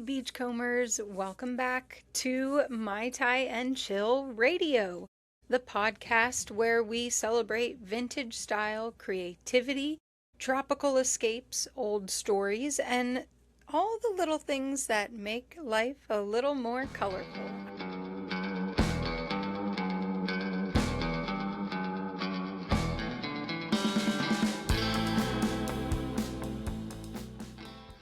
Beachcombers, welcome back to Mai Tai and Chill Radio, the podcast where we celebrate vintage style, creativity, tropical escapes, old stories, and all the little things that make life a little more colorful.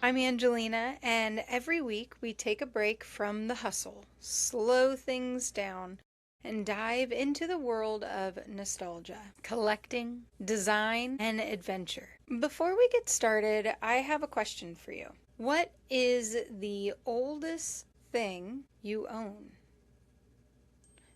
I'm Angelina, and every week we take a break from the hustle, slow things down, and dive into the world of nostalgia, collecting, design, and adventure. Before we get started, I have a question for you. What is the oldest thing you own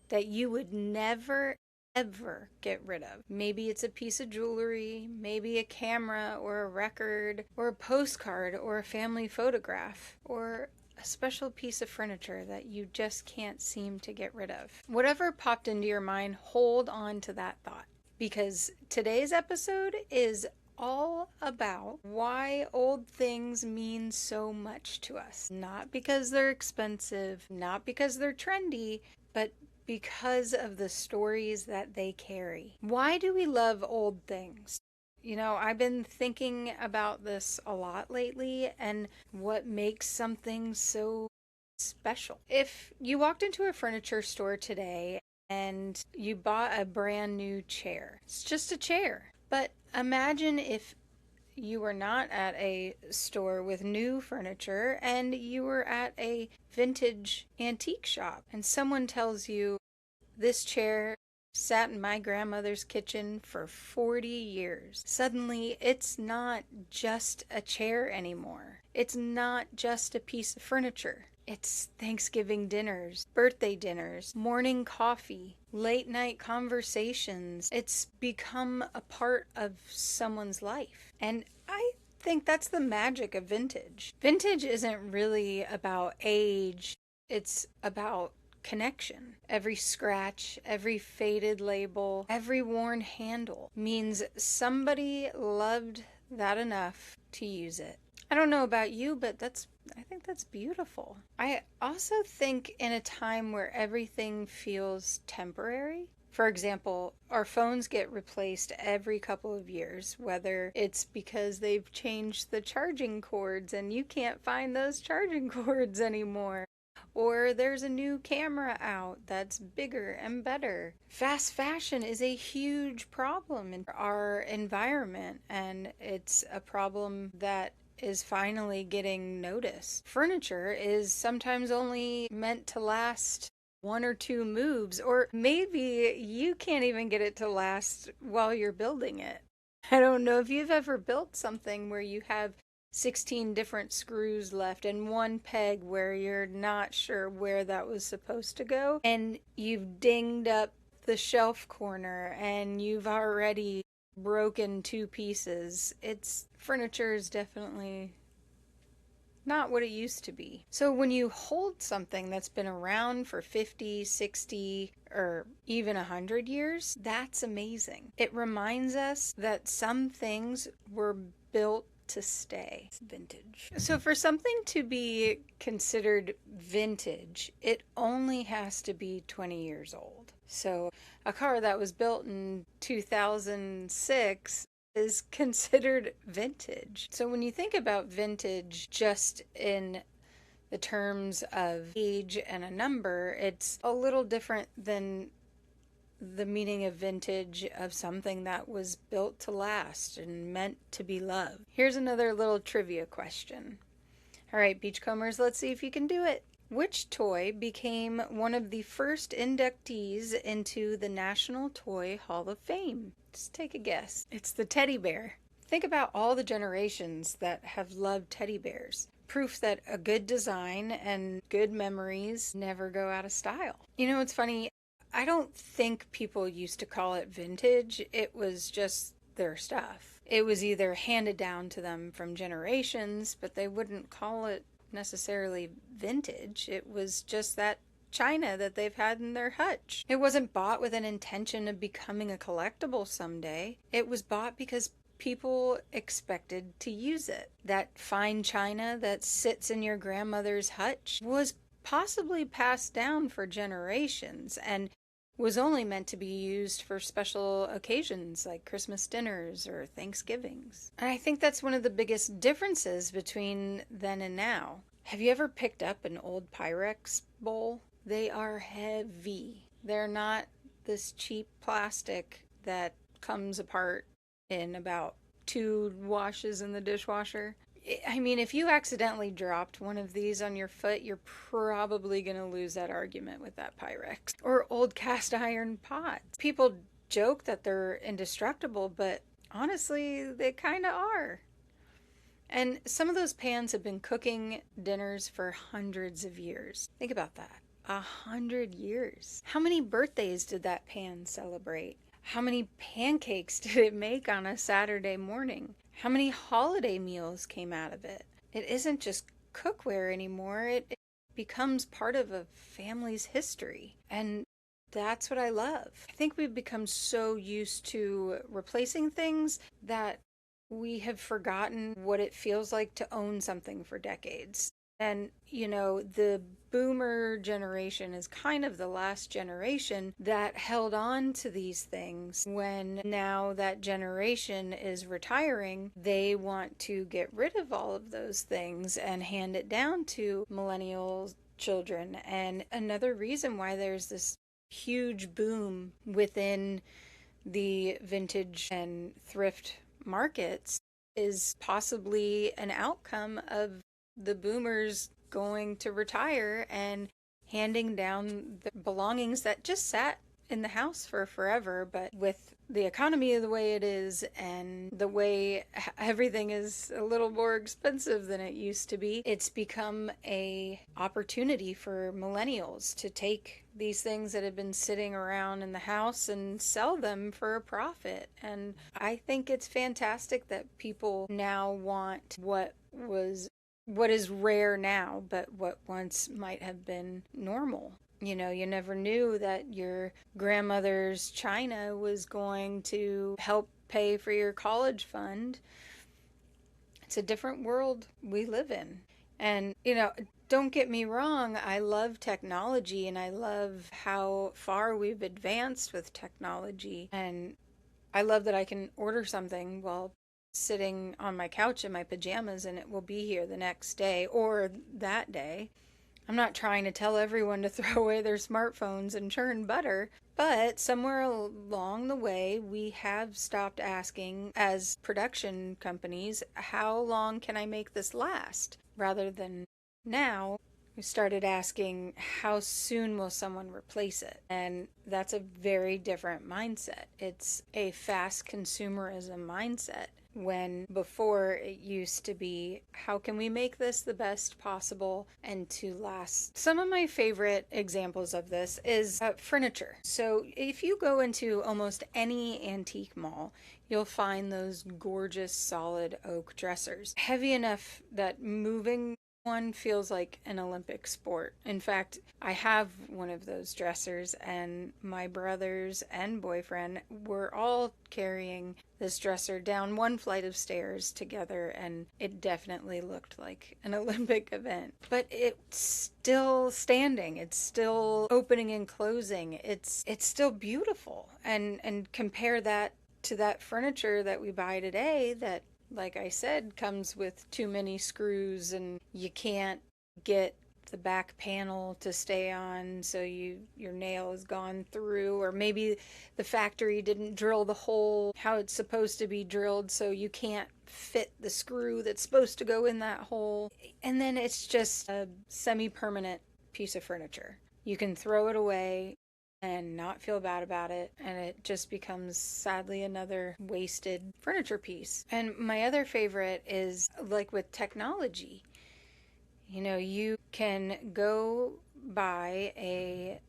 that you would never ever get rid of? Maybe it's a piece of jewelry, maybe a camera or a record or a postcard or a family photograph or a special piece of furniture that you just can't seem to get rid of. Whatever popped into your mind, hold on to that thought, because today's episode is all about why old things mean so much to us. Not because they're expensive, not because they're trendy, but because of the stories that they carry. Why do we love old things? You know, I've been thinking about this a lot lately and what makes something so special. If you walked into a furniture store today and you bought a brand new chair, it's just a chair. But imagine if you were not at a store with new furniture and you were at a vintage antique shop and someone tells you, this chair sat in my grandmother's kitchen for 40 years. Suddenly, it's not just a chair anymore. It's not just a piece of furniture. It's Thanksgiving dinners, birthday dinners, morning coffee, late night conversations. It's become a part of someone's life. And I think that's the magic of vintage. Vintage isn't really about age. It's about connection. Every scratch, every faded label, every worn handle means somebody loved that enough to use it. I don't know about you, but I think that's beautiful. I also think in a time where everything feels temporary. For example, our phones get replaced every couple of years, whether it's because they've changed the charging cords and you can't find those charging cords anymore, or there's a new camera out that's bigger and better. Fast fashion is a huge problem in our environment, and it's a problem that is finally getting noticed. Furniture is sometimes only meant to last one or two moves, or maybe you can't even get it to last while you're building it. I don't know if you've ever built something where you have 16 different screws left and one peg where you're not sure where that was supposed to go, and you've dinged up the shelf corner and you've already broken two pieces. Furniture is definitely not what it used to be. So when you hold something that's been around for 50, 60, or even 100 years, that's amazing. It reminds us that some things were built to stay. It's vintage. So for something to be considered vintage, it only has to be 20 years old. So a car that was built in 2006 is considered vintage. So when you think about vintage just in the terms of age and a number, it's a little different than the meaning of vintage of something that was built to last and meant to be loved. Here's another little trivia question. All right, Beachcombers, let's see if you can do it. Which toy became one of the first inductees into the National Toy Hall of Fame? Just take a guess. It's the teddy bear. Think about all the generations that have loved teddy bears. Proof that a good design and good memories never go out of style. You know, it's funny. I don't think people used to call it vintage. It was just their stuff. It was either handed down to them from generations, but they wouldn't call it necessarily vintage. It was just that china that they've had in their hutch. It wasn't bought with an intention of becoming a collectible someday. It was bought because people expected to use it. That fine china that sits in your grandmother's hutch was possibly passed down for generations and was only meant to be used for special occasions like Christmas dinners or Thanksgivings. And I think that's one of the biggest differences between then and now. Have you ever picked up an old Pyrex bowl? They are heavy. They're not this cheap plastic that comes apart in about 2 washes in the dishwasher. I mean, if you accidentally dropped one of these on your foot, you're probably going to lose that argument with that Pyrex. Or old cast iron pots. People joke that they're indestructible, but honestly, they kind of are. And some of those pans have been cooking dinners for hundreds of years. Think about that. 100 years. How many birthdays did that pan celebrate? How many pancakes did it make on a Saturday morning? How many holiday meals came out of it? It isn't just cookware anymore. It becomes part of a family's history. And that's what I love. I think we've become so used to replacing things that we have forgotten what it feels like to own something for decades. And, the boomer generation is kind of the last generation that held on to these things. When now that generation is retiring, they want to get rid of all of those things and hand it down to millennial children. And another reason why there's this huge boom within the vintage and thrift markets is possibly an outcome of the boomers going to retire and handing down the belongings that just sat in the house for forever. But with the economy the way it is and the way everything is a little more expensive than it used to be, it's become a opportunity for millennials to take these things that have been sitting around in the house and sell them for a profit. And I think it's fantastic that people now want what is rare now, but what once might have been normal. You never knew that your grandmother's china was going to help pay for your college fund. It's a different world we live in. And, don't get me wrong, I love technology and I love how far we've advanced with technology. And I love that I can order something while sitting on my couch in my pajamas and it will be here the next day or that day. I'm not trying to tell everyone to throw away their smartphones and churn butter, but somewhere along the way, we have stopped asking as production companies, how long can I make this last? Rather than now, we started asking, how soon will someone replace it? And that's a very different mindset. It's a fast consumerism mindset. When before it used to be, how can we make this the best possible and to last? Some of my favorite examples of this is furniture. So if you go into almost any antique mall, you'll find those gorgeous solid oak dressers. Heavy enough that moving one feels like an Olympic sport. In fact, I have one of those dressers, and my brothers and boyfriend were all carrying this dresser down one flight of stairs together, and it definitely looked like an Olympic event. But it's still standing. It's still opening and closing. It's still beautiful. And compare that to that furniture that we buy today that, like I said, comes with too many screws and you can't get the back panel to stay on, so your nail has gone through, or maybe the factory didn't drill the hole how it's supposed to be drilled, so you can't fit the screw that's supposed to go in that hole. And then it's just a semi-permanent piece of furniture. You can throw it away and not feel bad about it, and it just becomes sadly another wasted furniture piece. And my other favorite is like with technology. You can go buy a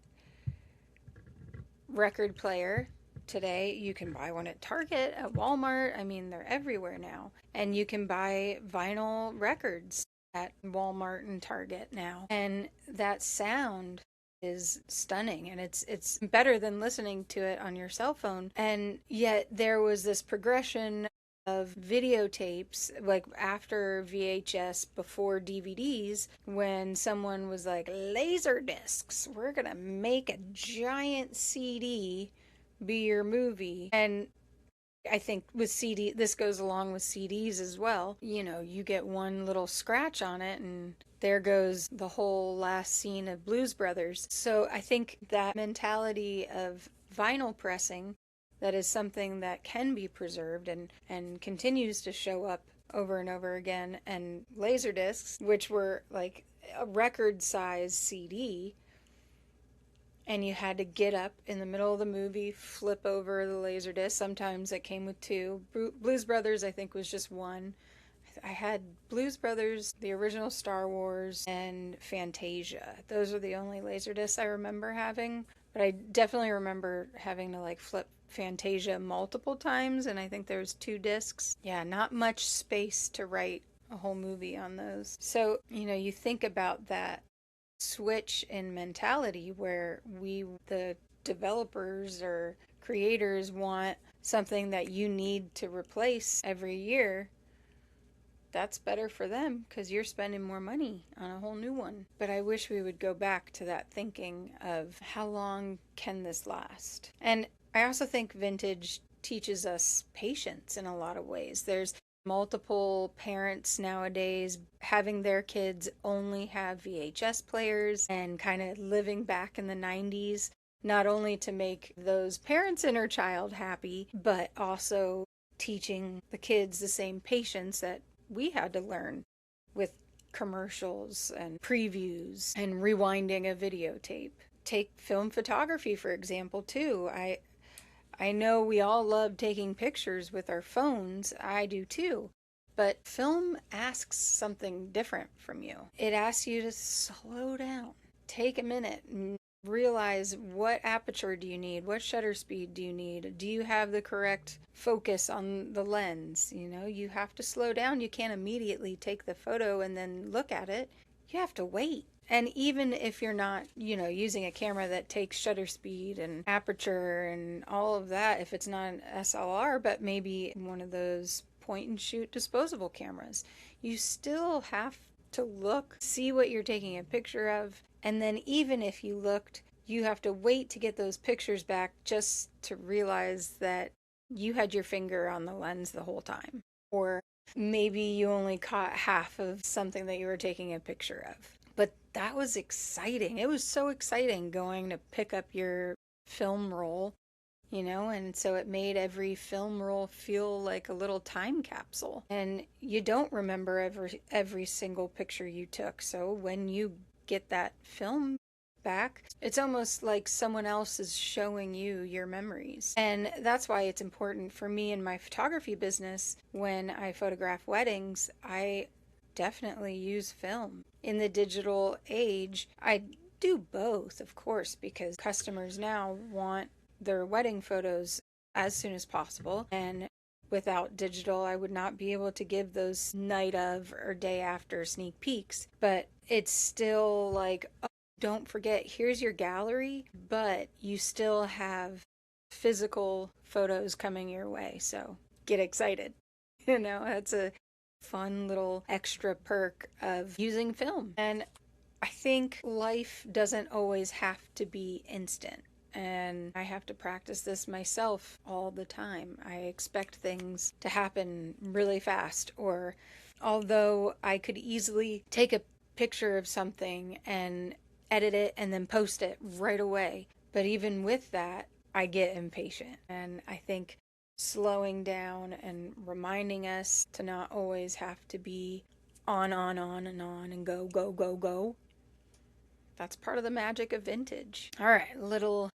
record player today. You can buy one at Target, at Walmart. I mean, they're everywhere now. And you can buy vinyl records at Walmart and Target now. And that sound is stunning, and it's better than listening to it on your cell phone. And yet there was this progression of videotapes, like after VHS, before DVDs, when someone was like, laser discs, we're gonna make a giant CD be your movie. And I think with this goes along with CDs as well. You get one little scratch on it and there goes the whole last scene of Blues Brothers. So I think that mentality of vinyl pressing, that is something that can be preserved and continues to show up over and over again. And laser discs, which were like a record size CD, and you had to get up in the middle of the movie, flip over the laserdisc. Sometimes it came with two. Blues Brothers, I think, was just one. I had Blues Brothers, the original Star Wars, and Fantasia. Those are the only laserdiscs I remember having. But I definitely remember having to like flip Fantasia multiple times, and I think there was 2 discs. Yeah, not much space to write a whole movie on those. So, you think about that switch in mentality where the developers or creators, want something that you need to replace every year. That's better for them because you're spending more money on a whole new one. But I wish we would go back to that thinking of how long can this last? And I also think vintage teaches us patience in a lot of ways. There's multiple parents nowadays having their kids only have VHS players and kind of living back in the 90s, not only to make those parents' inner child happy, but also teaching the kids the same patience that we had to learn with commercials and previews and rewinding a videotape. Take film photography, for example, too. I know we all love taking pictures with our phones. I do too. But film asks something different from you. It asks you to slow down. Take a minute and realize, what aperture do you need? What shutter speed do you need? Do you have the correct focus on the lens? You have to slow down. You can't immediately take the photo and then look at it. You have to wait. And even if you're not, using a camera that takes shutter speed and aperture and all of that, if it's not an SLR, but maybe one of those point and shoot disposable cameras, you still have to look, see what you're taking a picture of. And then even if you looked, you have to wait to get those pictures back just to realize that you had your finger on the lens the whole time. Or maybe you only caught half of something that you were taking a picture of. But that was exciting. It was so exciting going to pick up your film roll, and so it made every film roll feel like a little time capsule. And you don't remember every single picture you took. So when you get that film back, it's almost like someone else is showing you your memories. And that's why it's important for me in my photography business. When I photograph weddings, I definitely use film. In the digital age, I do both, of course, because customers now want their wedding photos as soon as possible. And without digital, I would not be able to give those night of or day after sneak peeks. But it's still like, oh, don't forget, here's your gallery, but you still have physical photos coming your way. So get excited. That's a fun little extra perk of using film. And I think life doesn't always have to be instant. And I have to practice this myself all the time. I expect things to happen really fast. Or although I could easily take a picture of something and edit it and then post it right away. But even with that, I get impatient. And I think slowing down and reminding us to not always have to be on, and go, go, go, go. That's part of the magic of vintage. All right, little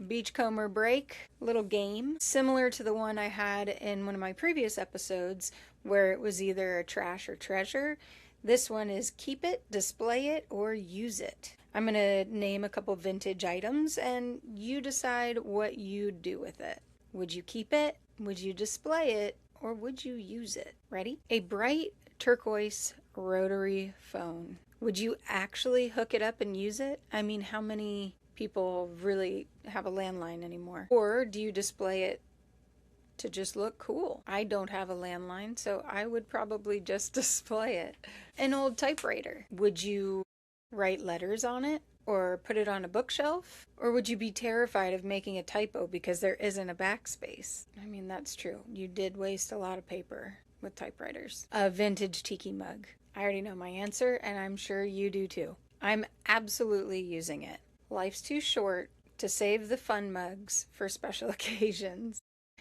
beachcomber break, little game similar to the one I had in one of my previous episodes where it was either a trash or treasure. This one is keep it, display it, or use it. I'm going to name a couple vintage items and you decide what you'd do with it. Would you keep it? Would you display it? Or would you use it? Ready? A bright turquoise rotary phone. Would you actually hook it up and use it? I mean, how many people really have a landline anymore? Or do you display it to just look cool. I don't have a landline, so I would probably just display it. An old typewriter. Would you write letters on it? Or put it on a bookshelf? Or would you be terrified of making a typo because there isn't a backspace? I mean, that's true. You did waste a lot of paper with typewriters. A vintage tiki mug. I already know my answer, and I'm sure you do too. I'm absolutely using it. Life's too short to save the fun mugs for special occasions.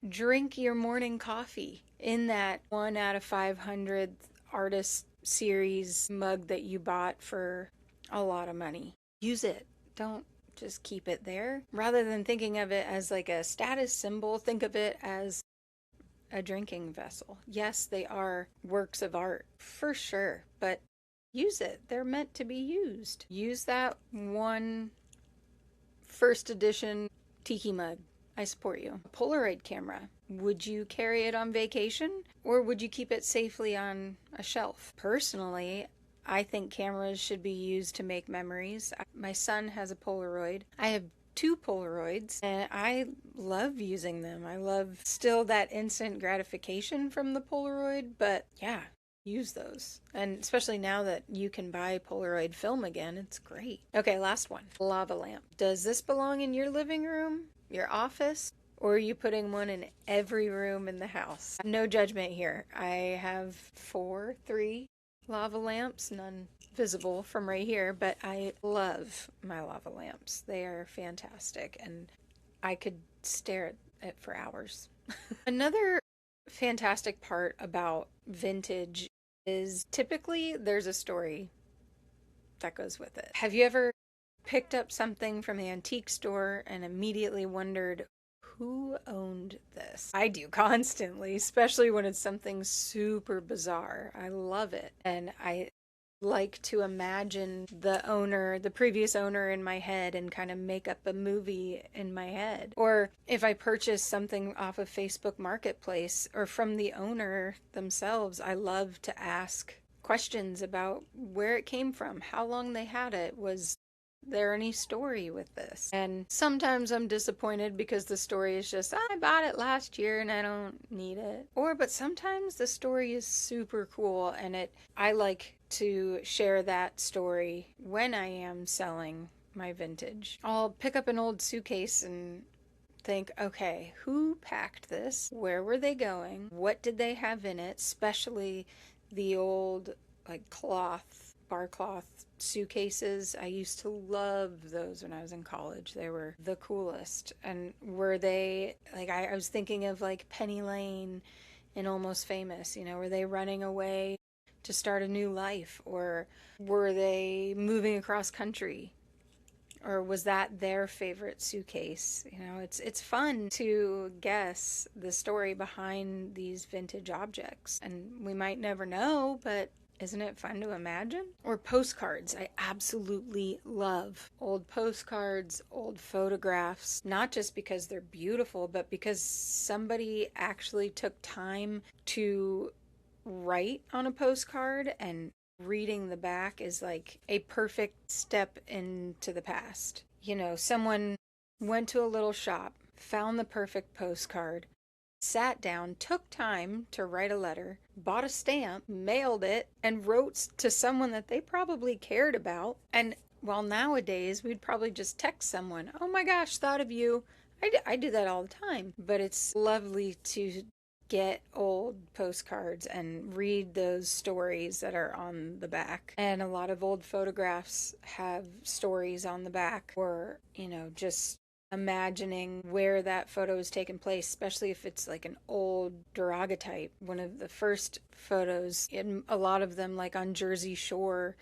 Drink your morning coffee in that 1 out of 500 artist series mug that you bought for a lot of money. Use it. Don't just keep it there. Rather than thinking of it as like a status symbol, think of it as a drinking vessel. Yes, they are works of art for sure, but use it. They're meant to be used. Use that one first edition tiki mug. I support you. A Polaroid camera. Would you carry it on vacation or would you keep it safely on a shelf? Personally, I think cameras should be used to make memories. My son has a Polaroid. I have 2 Polaroids and I love using them. I love still that instant gratification from the Polaroid, but yeah, use those. And especially now that you can buy Polaroid film again, it's great. Okay, last one. Lava lamp. Does this belong in your living room, your office, or are you putting one in every room in the house? No judgment here. I have 3 lava lamps, none visible from right here, but I love my lava lamps. They are fantastic and I could stare at it for hours. Another fantastic part about vintage is typically there's a story that goes with it. Have you ever picked up something from the antique store and immediately wondered, who owned this? I do constantly, especially when it's something super bizarre. I love it. And I like to imagine the previous owner in my head and kind of make up a movie in my head. Or if I purchase something off of Facebook Marketplace or from the owner themselves, I love to ask questions about where it came from, how long they had it, was there any story with this? And sometimes I'm disappointed because the story is just, I bought it last year and I don't need it. But sometimes the story is super cool and I like to share that story when I am selling my vintage. I'll pick up an old suitcase and think, okay, who packed this? Where were they going? What did they have in it? Especially the old bar cloth suitcases. I used to love those when I was in college. They were the coolest. And were they, I was thinking of Penny Lane in Almost Famous, were they running away to start a new life? Or were they moving across country? Or was that their favorite suitcase? It's fun to guess the story behind these vintage objects. And we might never know, but isn't it fun to imagine? Or postcards. I absolutely love old postcards, old photographs, not just because they're beautiful, but because somebody actually took time to write on a postcard, and reading the back is like a perfect step into the past. Someone went to a little shop, found the perfect postcard, sat down, took time to write a letter, bought a stamp, mailed it, and wrote to someone that they probably cared about. And while nowadays we'd probably just text someone, oh my gosh, thought of you. I do that all the time. But it's lovely to get old postcards and read those stories that are on the back. And a lot of old photographs have stories on the back, or, just imagining where that photo is taking place, especially if it's an old daguerreotype. One of the first photos, in a lot of them on Jersey Shore,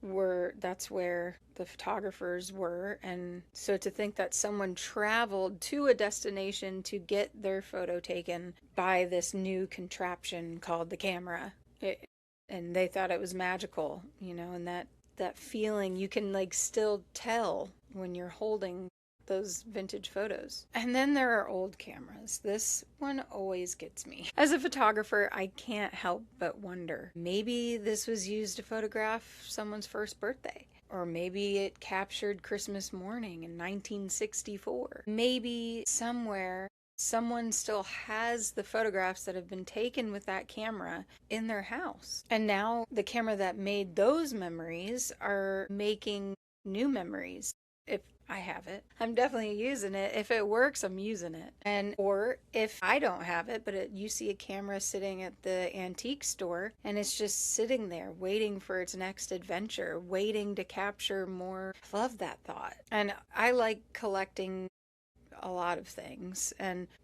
that's where the photographers were. And so to think that someone traveled to a destination to get their photo taken by this new contraption called the camera, and they thought it was magical, and that feeling you can still tell when you're holding those vintage photos. And then there are old cameras. This one always gets me. As a photographer, I can't help but wonder, maybe this was used to photograph someone's first birthday. Or maybe it captured Christmas morning in 1964. Maybe somewhere someone still has the photographs that have been taken with that camera in their house. And now the camera that made those memories are making new memories. If I have it, I'm definitely using it. If it works, I'm using it. And or if I don't have it, but you see a camera sitting at the antique store and it's just sitting there waiting for its next adventure, waiting to capture more. I love that thought. And I like collecting a lot of things,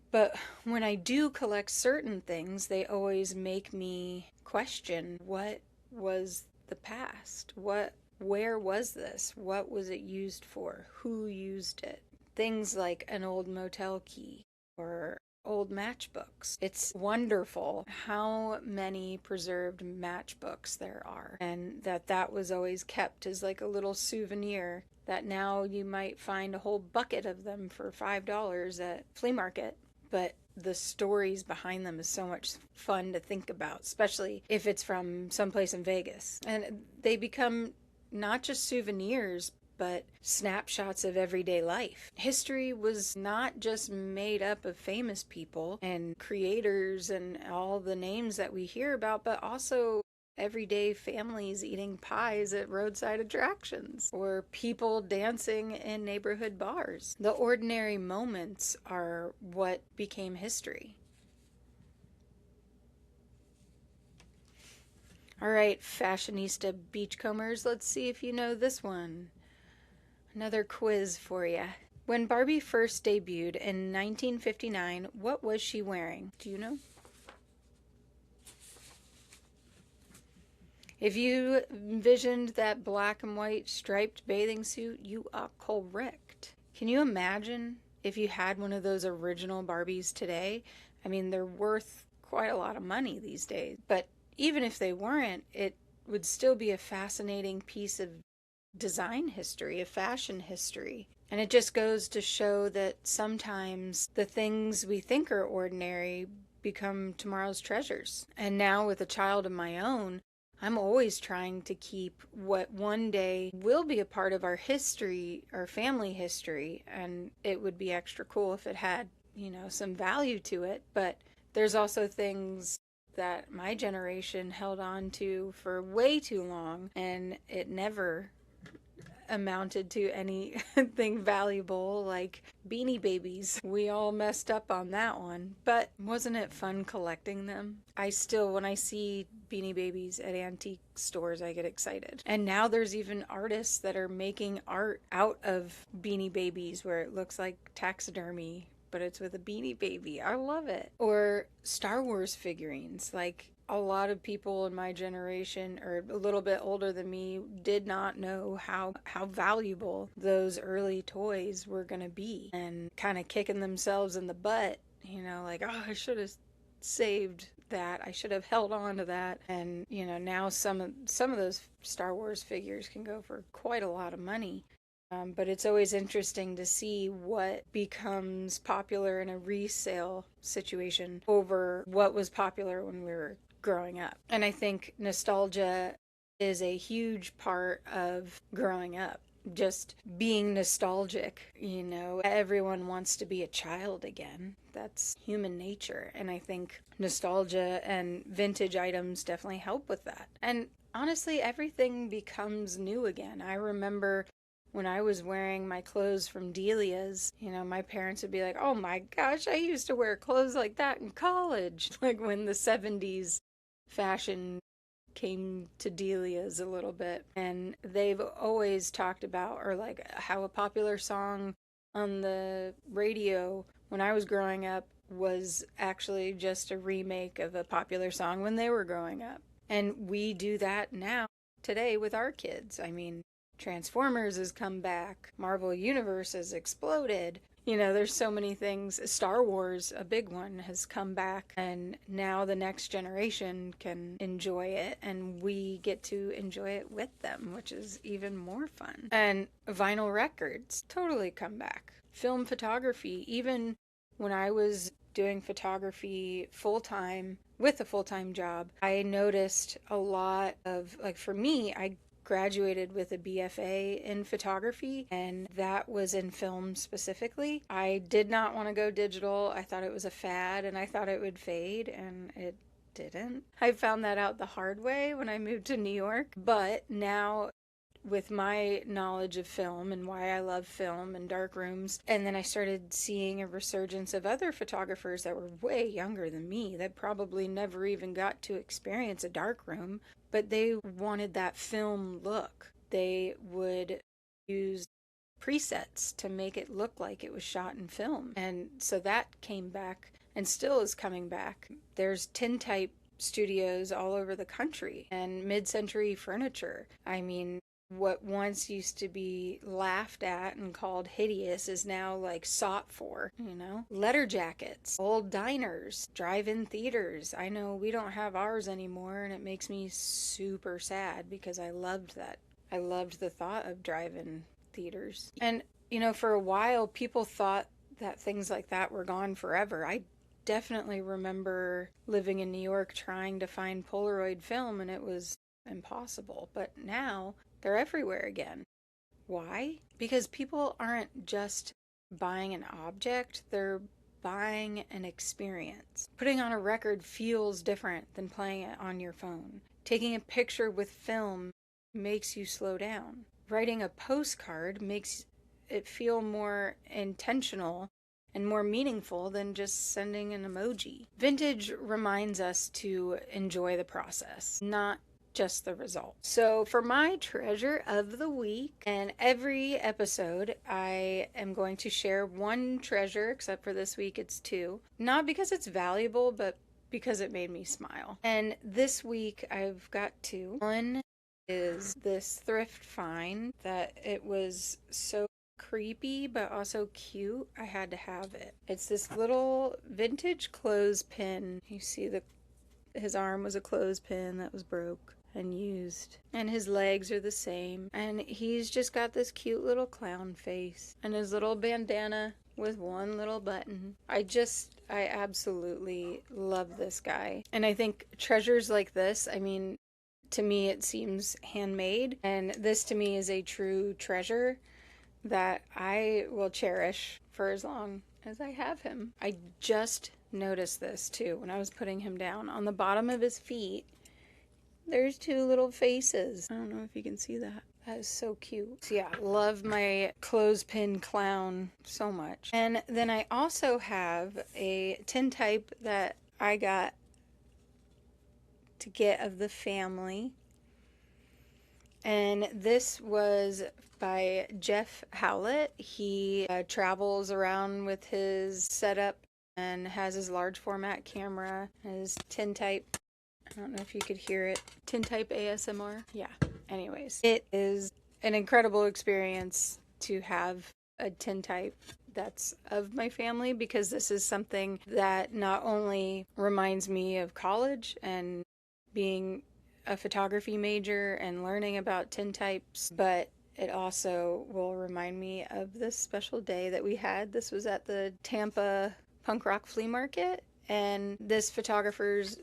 but when I do collect certain things, they always make me question, what was the past? Where was this? What was it used for? Who used it? Things like an old motel key or old matchbooks. It's wonderful how many preserved matchbooks there are, and that was always kept as like a little souvenir, that now you might find a whole bucket of them for $5 at flea market. But the stories behind them is so much fun to think about, especially if it's from someplace in Vegas. And they become not just souvenirs, but snapshots of everyday life. History was not just made up of famous people and creators and all the names that we hear about, but also everyday families eating pies at roadside attractions or people dancing in neighborhood bars. The ordinary moments are what became history. All right, fashionista beachcombers, let's see if you know this one. Another quiz for you. When Barbie first debuted in 1959, what was she wearing? Do you know? If you envisioned that black and white striped bathing suit, you are correct. Can you imagine if you had one of those original Barbies today? I mean, they're worth quite a lot of money these days. But even if they weren't, it would still be a fascinating piece of design history, of fashion history. And it just goes to show that sometimes the things we think are ordinary become tomorrow's treasures. And now with a child of my own, I'm always trying to keep what one day will be a part of our history, our family history, and it would be extra cool if it had, some value to it. But there's also things that my generation held on to for way too long, and it never amounted to anything valuable, like Beanie Babies. We all messed up on that one, but wasn't it fun collecting them? I still, when I see Beanie Babies at antique stores, I get excited. And now there's even artists that are making art out of Beanie Babies where it looks like taxidermy, but it's with a Beanie Baby. I love it. Or Star Wars figurines, like a lot of people in my generation, or a little bit older than me, did not know how valuable those early toys were going to be, and kind of kicking themselves in the butt, like, oh, I should have saved that. I should have held on to that. And, now some of those Star Wars figures can go for quite a lot of money. But it's always interesting to see what becomes popular in a resale situation over what was popular when we were growing up. And I think nostalgia is a huge part of growing up. Just being nostalgic, everyone wants to be a child again. That's human nature. And I think nostalgia and vintage items definitely help with that. And honestly, everything becomes new again. I remember when I was wearing my clothes from Delia's, my parents would be like, oh my gosh, I used to wear clothes like that in college. Like when the 70s fashion came to Delia's a little bit. And they've always talked about, or like how a popular song on the radio when I was growing up was actually just a remake of a popular song when they were growing up. And we do that now, today, with our kids. I mean, Transformers has come back. Marvel Universe has exploded. There's so many things. Star Wars, a big one, has come back, and now the next generation can enjoy it, and we get to enjoy it with them, which is even more fun. And vinyl records totally come back. Film photography, even when I was doing photography full-time with a full-time job, I noticed a lot of, like, for me, I graduated with a BFA in photography, and that was in film specifically. I did not want to go digital. I thought it was a fad, and I thought it would fade, and it didn't. I found that out the hard way when I moved to New York, but now with my knowledge of film and why I love film and dark rooms, and then I started seeing a resurgence of other photographers that were way younger than me that probably never even got to experience a dark room, but they wanted that film look. They would use presets to make it look like it was shot in film, and so that came back and still is coming back. There's tintype studios all over the country and mid-century furniture. I mean, what once used to be laughed at and called hideous is now like sought for, Letter jackets, old diners, drive-in theaters. I know we don't have ours anymore, and it makes me super sad because I loved that. I loved the thought of drive-in theaters. And, for a while, people thought that things like that were gone forever. I definitely remember living in New York trying to find Polaroid film, and it was impossible. But now they're everywhere again. Why? Because people aren't just buying an object, they're buying an experience. Putting on a record feels different than playing it on your phone. Taking a picture with film makes you slow down. Writing a postcard makes it feel more intentional and more meaningful than just sending an emoji. Vintage reminds us to enjoy the process, not just the result. So for my treasure of the week, and every episode I am going to share one treasure, except for this week it's two. Not because it's valuable, but because it made me smile. And this week I've got two. One is this thrift find that it was so creepy but also cute. I had to have it. It's this little vintage clothespin. You see his arm was a clothespin that was broke and used, and his legs are the same, and he's just got this cute little clown face and his little bandana with one little button. I absolutely love this guy, and I think treasures like this, to me it seems handmade, and this to me is a true treasure that I will cherish for as long as I have him. I just noticed this too when I was putting him down. On the bottom of his feet, there's two little faces. I don't know if you can see that. That is so cute. So yeah, love my clothespin clown so much. And then I also have a tintype that I got to get of the family. And this was by Jeff Howlett. He travels around with his setup and has his large format camera, his tintype. I don't know if you could hear it. Tintype ASMR. Yeah. Anyways, it is an incredible experience to have a tintype that's of my family, because this is something that not only reminds me of college and being a photography major and learning about tintypes, but it also will remind me of this special day that we had. This was at the Tampa Punk Rock Flea Market, and this photographer's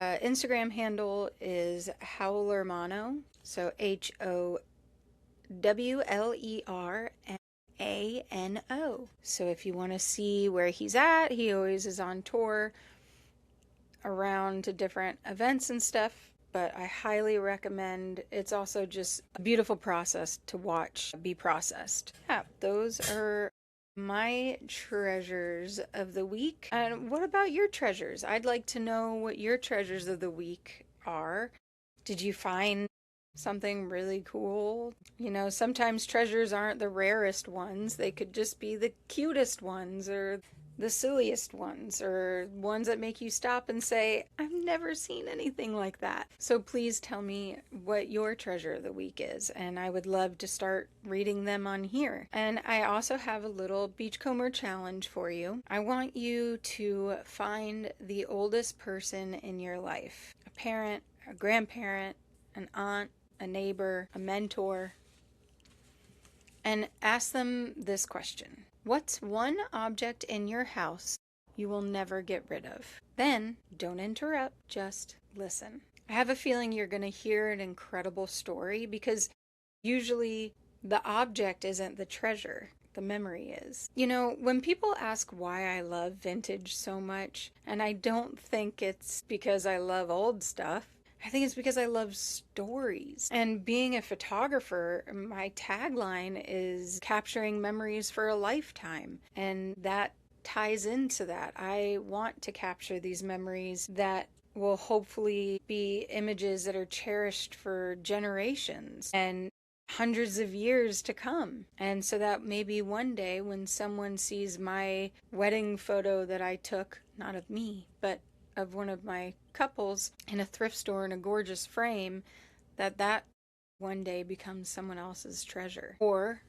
Instagram handle is Howlermano, so HOWLERMANO. So if you want to see where he's at, he always is on tour around to different events and stuff, but I highly recommend. It's also just a beautiful process to watch be processed. Yeah, those are my treasures of the week. And what about your treasures? I'd like to know what your treasures of the week are. Did you find something really cool? Sometimes treasures aren't the rarest ones. They could just be the cutest ones or the silliest ones, or ones that make you stop and say, I've never seen anything like that. So please tell me what your treasure of the week is, and I would love to start reading them on here. And I also have a little beachcomber challenge for you. I want you to find the oldest person in your life. A parent, a grandparent, an aunt, a neighbor, a mentor, and ask them this question. What's one object in your house you will never get rid of? Then, don't interrupt, just listen. I have a feeling you're going to hear an incredible story because usually the object isn't the treasure. The memory is. You know, when people ask why I love vintage so much, and I don't think it's because I love old stuff, I think it's because I love stories. And being a photographer, my tagline is capturing memories for a lifetime. And that ties into that. I want to capture these memories that will hopefully be images that are cherished for generations and hundreds of years to come. And so that maybe one day when someone sees my wedding photo that I took, not of me, but of one of my couples in a thrift store in a gorgeous frame, that one day becomes someone else's treasure. Or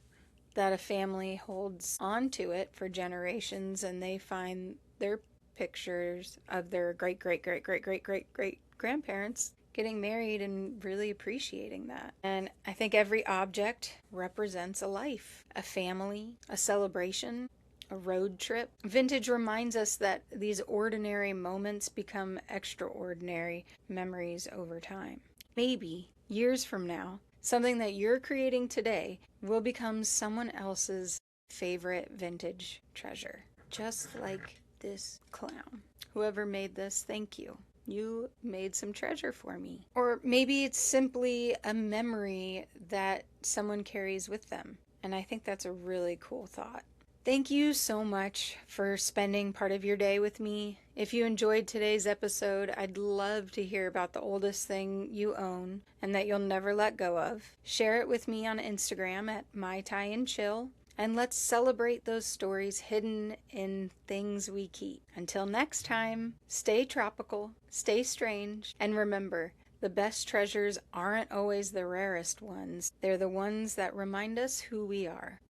that a family holds on to it for generations and they find their pictures of their great great great great great great great grandparents getting married and really appreciating that. And I think every object represents a life, a family, a celebration, a road trip. Vintage reminds us that these ordinary moments become extraordinary memories over time. Maybe years from now, something that you're creating today will become someone else's favorite vintage treasure. Just like this clown. Whoever made this, thank you. You made some treasure for me. Or maybe it's simply a memory that someone carries with them. And I think that's a really cool thought. Thank you so much for spending part of your day with me. If you enjoyed today's episode, I'd love to hear about the oldest thing you own and that you'll never let go of. Share it with me on Instagram at mytieandchill. And let's celebrate those stories hidden in things we keep. Until next time, stay tropical, stay strange, and remember, the best treasures aren't always the rarest ones. They're the ones that remind us who we are.